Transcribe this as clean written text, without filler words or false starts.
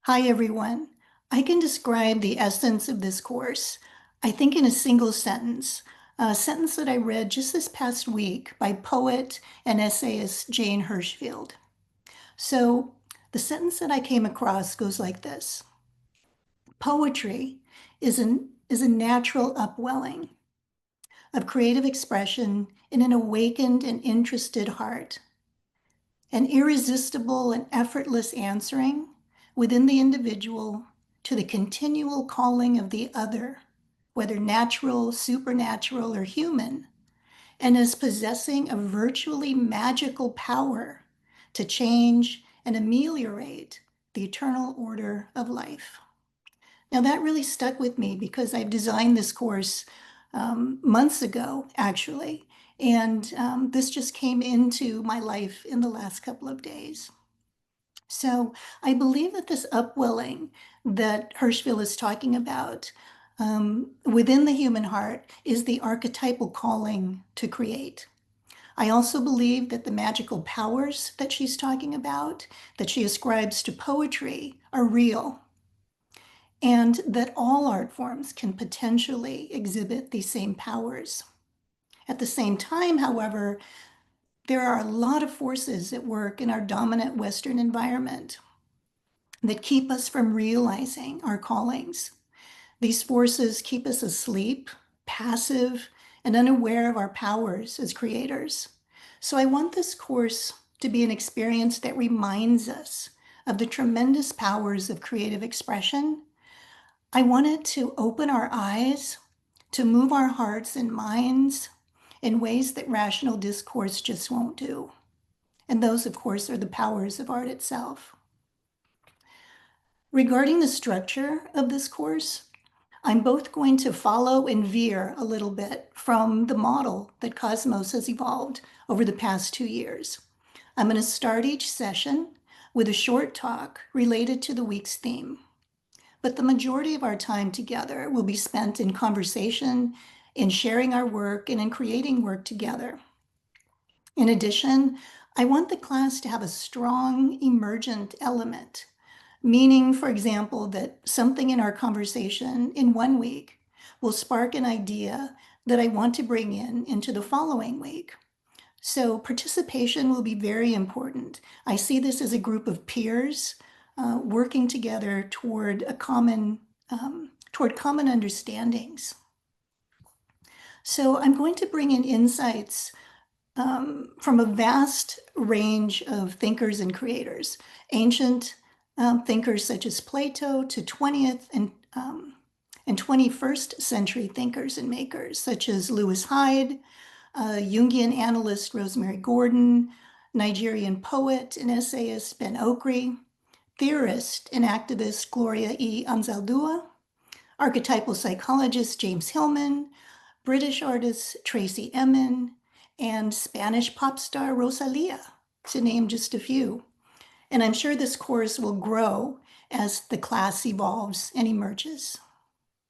Hi, everyone. I can describe the essence of this course, I think, in a single sentence, a sentence that I read just this past week by poet and essayist Jane Hirschfield. So the sentence that I came across goes like this. Poetry is a natural upwelling of creative expression in an awakened and interested heart, an irresistible and effortless answering within the individual to the continual calling of the other, whether natural, supernatural, or human, and as possessing a virtually magical power to change and ameliorate the eternal order of life. Now, that really stuck with me because I've designed this course months ago, actually, and this just came into my life in the last couple of days. So I believe that this upwelling that Hirschfield is talking about within the human heart is the archetypal calling to create. I also believe that the magical powers that she's talking about, that she ascribes to poetry, are real, and that all art forms can potentially exhibit these same powers. At the same time, however, there are a lot of forces at work in our dominant Western environment that keep us from realizing our callings. These forces keep us asleep, passive, and unaware of our powers as creators. So I want this course to be an experience that reminds us of the tremendous powers of creative expression. I want it to open our eyes, to move our hearts and minds in ways that rational discourse just won't do. And those, of course, are the powers of art itself. Regarding the structure of this course, I'm both going to follow and veer a little bit from the model that Kosmos has evolved over the past 2 years. I'm going to start each session with a short talk related to the week's theme. But the majority of our time together will be spent in conversation, in sharing our work, and in creating work together. In addition, I want the class to have a strong emergent element, meaning, for example, that something in our conversation in one week will spark an idea that I want to bring into the following week. So participation will be very important. I see this as a group of peers working together toward common understandings. So I'm going to bring in insights from a vast range of thinkers and creators, ancient thinkers such as Plato to 20th and 21st century thinkers and makers such as Lewis Hyde, Jungian analyst Rosemary Gordon, Nigerian poet and essayist Ben Okri, theorist and activist Gloria E. Anzaldúa, archetypal psychologist James Hillman, British artist Tracy Emin, and Spanish pop star Rosalia, to name just a few. And I'm sure this course will grow as the class evolves and emerges.